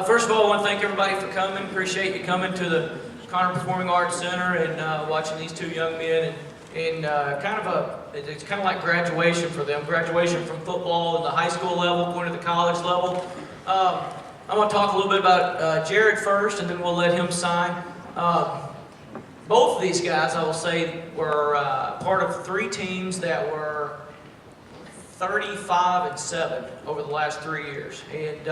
First of all, I want to thank everybody for coming. Appreciate you coming to the Conner Performing Arts Center and watching these two young men. And it's kind of like graduation for them. Graduation from football and the high school level, going to the college level. I want to talk a little bit about Jared first, and then we'll let him sign. Both of these guys, I will say, were part of three teams that were 35-7 over the last 3 years. And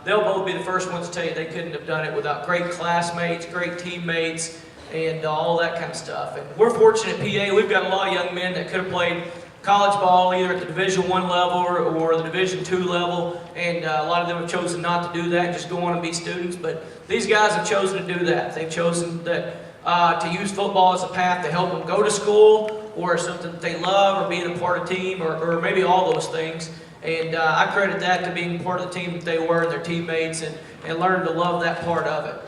they'll both be the first ones to tell you they couldn't have done it without great classmates, great teammates, and all that kind of stuff. And we're fortunate at PA, we've got a lot of young men that could have played college ball either at the Division I level or the Division II level, and a lot of them have chosen not to do that and just go on and be students. But these guys have chosen to do that. They've chosen that to use football as a path to help them go to school, or something that they love, or being a part of a team, or maybe all those things. And I credit that to being part of the team that they were, and their teammates, and learned to love that part of it.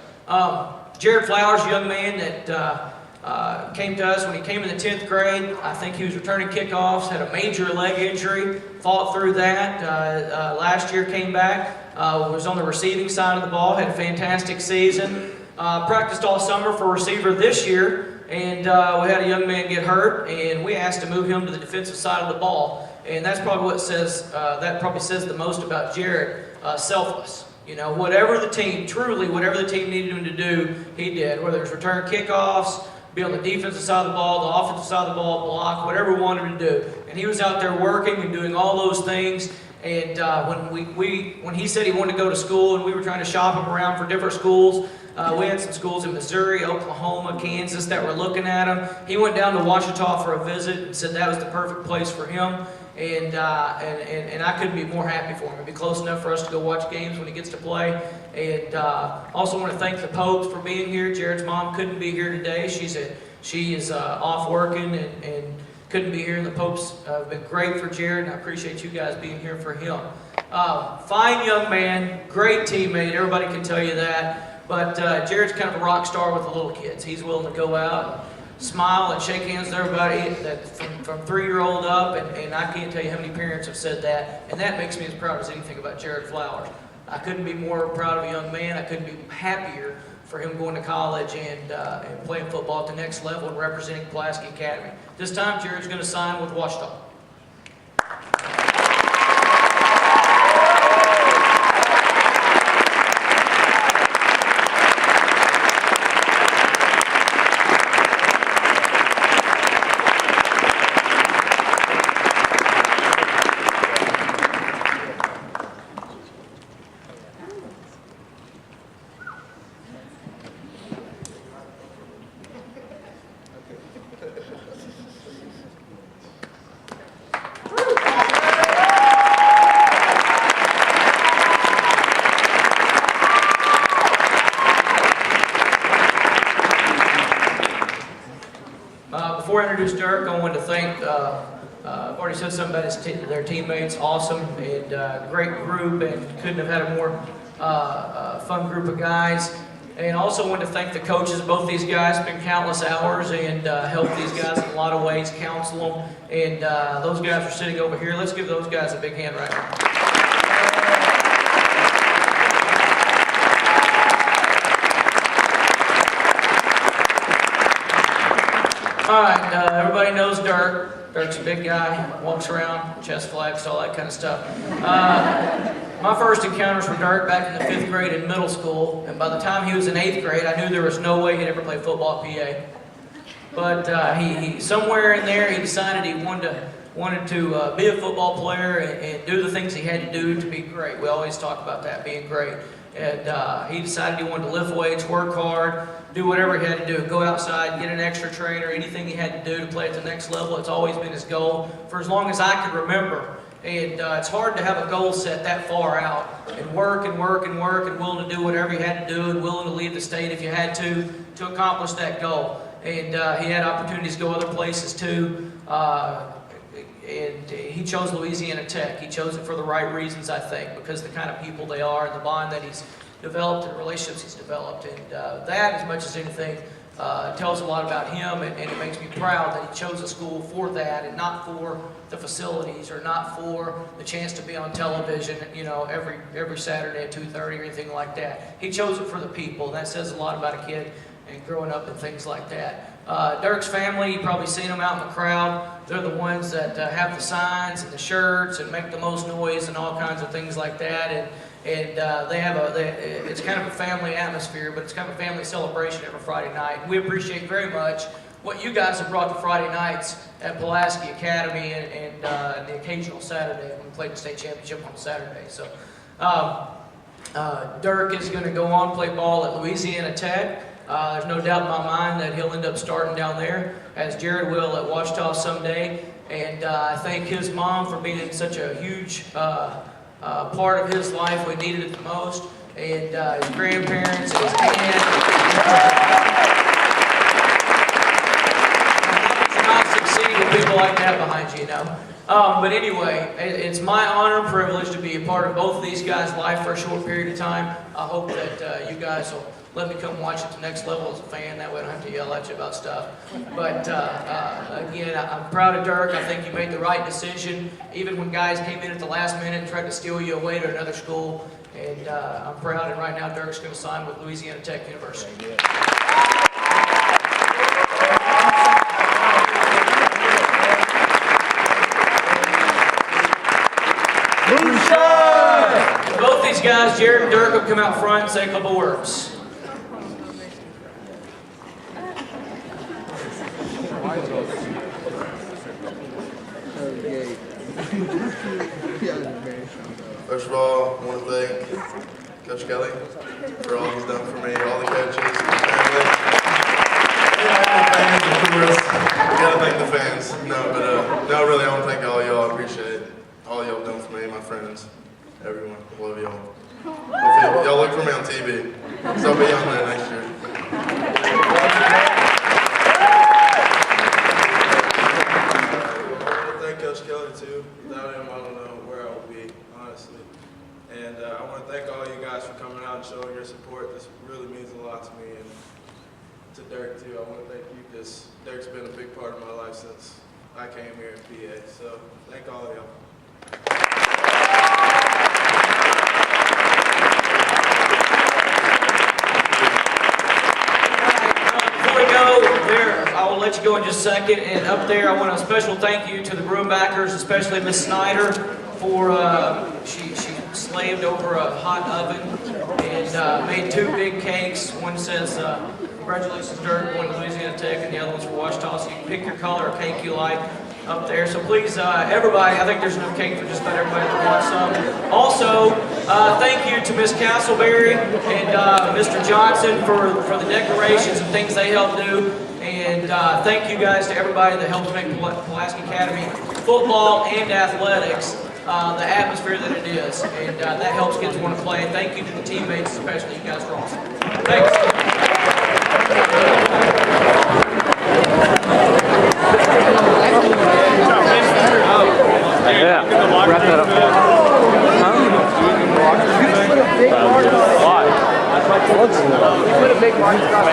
Jared Flowers, a young man that came to us when he came in the 10th grade. I think he was returning kickoffs, had a major leg injury, fought through that. Last year came back, was on the receiving side of the ball, had a fantastic season. Practiced all summer for receiver this year. And we had a young man get hurt, and we asked to move him to the defensive side of the ball. And that's probably what says, that probably says the most about Jared. Selfless. You know, whatever the team needed him to do, he did. Whether it's return kickoffs, be on the defensive side of the ball, the offensive side of the ball, block, whatever we wanted him to do. And he was out there working and doing all those things. And when he said he wanted to go to school, and we were trying to shop him around for different schools, we had some schools in Missouri, Oklahoma, Kansas that were looking at him. He went down to Ouachita for a visit and said that was the perfect place for him. And I couldn't be more happy for him. It'd be close enough for us to go watch games when he gets to play. And also want to thank the Popes for being here. Jared's mom couldn't be here today. She is off working and couldn't be here. And the Popes have been great for Jared, and I appreciate you guys being here for him. Fine young man, great teammate. Everybody can tell you that. But Jared's kind of a rock star with the little kids. He's willing to go out, smile, and shake hands with everybody from 3-year-old up, and I can't tell you how many parents have said that, and that makes me as proud as anything about Jared Flowers. I couldn't be more proud of a young man. I couldn't be happier for him going to college and playing football at the next level and representing Pulaski Academy. This time, Jared's going to sign with Ouachita. Before I introduce Dirk, I wanted to thank, I've already said something about their teammates, awesome, and great group, and couldn't have had a more fun group of guys. And also wanted to thank the coaches. Both these guys spent countless hours and helped these guys in a lot of ways, counsel them, and those guys are sitting over here. Let's give those guys a big hand right now. All right, everybody knows Dirk. Dirk's a big guy, walks around, chest flex, all that kind of stuff. My first encounters with Dirk back in the 5th grade in middle school, and by the time he was in 8th grade, I knew there was no way he'd ever play football at PA. But he somewhere in there, he decided he wanted to be a football player and do the things he had to do to be great. We always talk about that, being great. And he decided he wanted to lift weights, work hard, do whatever he had to do, go outside, get an extra trainer, anything he had to do to play at the next level. It's always been his goal for as long as I can remember. And it's hard to have a goal set that far out and work and work and work and willing to do whatever you had to do and willing to leave the state if you had to accomplish that goal. And he had opportunities to go other places too. And he chose Louisiana Tech. He chose it for the right reasons, I think, because the kind of people they are and the bond that he's developed and relationships he's developed. And that, as much as anything, tells a lot about him, and it makes me proud that he chose a school for that and not for the facilities or not for the chance to be on television, you know, every Saturday at 2:30 or anything like that. He chose it for the people, and that says a lot about a kid and growing up and things like that. Dirk's family, you've probably seen them out in the crowd. They're the ones that have the signs and the shirts and make the most noise and all kinds of things like that. And they have it's kind of a family atmosphere, but it's kind of a family celebration every Friday night. We appreciate very much what you guys have brought to Friday nights at Pulaski Academy and the occasional Saturday when we played the state championship on Saturday. So Dirk is going to go on and play ball at Louisiana Tech. There's no doubt in my mind that he'll end up starting down there, as Jared will at Ouachita someday. And I thank his mom for being such a huge part of his life. We needed it the most. And his grandparents and his aunt. It's not succeed with people like that behind you, you know. But anyway, it's my honor and privilege to be a part of both of these guys' life for a short period of time. I hope that you guys will let me come watch at the next level as a fan. That way I don't have to yell at you about stuff. But again, I'm proud of Dirk. I think you made the right decision, even when guys came in at the last minute and tried to steal you away to another school. And I'm proud, and right now Dirk's going to sign with Louisiana Tech University. Both these guys, Jared and Dirk, will come out front and say a couple words. First of all, I want to thank Coach Kelly for all he's done for me, all the coaches, my family. Fans, of course. You gotta thank the fans. No, really, I want to thank all y'all. I appreciate all y'all done for me, my friends, everyone. I love y'all. Hopefully, y'all look for me on TV. So I'll be on there next year. Coach Kelly too. Without him, I don't know where I would be, honestly. And I want to thank all you guys for coming out and showing your support. This really means a lot to me, and to Dirk too. I want to thank you because Dirk's been a big part of my life since I came here in PA. So thank all of y'all. I'll let you go in just a second. And up there, I want a special thank you to the Broombackers, especially Miss Snyder, for she slaved over a hot oven and made 2 big cakes. One says, congratulations, Dirk, going to Louisiana Tech, and the other one's for Ouachita. So you can pick your color of cake you like up there. So please, everybody, I think there's enough cake for just about everybody that wants some. Also, thank you to Miss Castleberry and Mr. Johnson for the decorations and things they helped do. And thank you guys to everybody that helps make Pulaski Academy football and athletics the atmosphere that it is. And that helps kids want to play. Thank you to the teammates especially. You guys are awesome. Thanks. Yeah, wrap that up. Why? You put a big mark across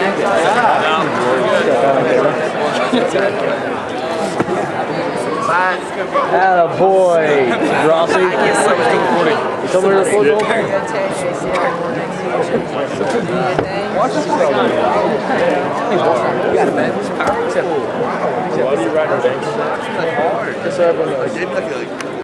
boy, Rossi. You told me to report over. Watch this stuff. You got it, man. Why do you write our names? It's hard. Just so everyone knows.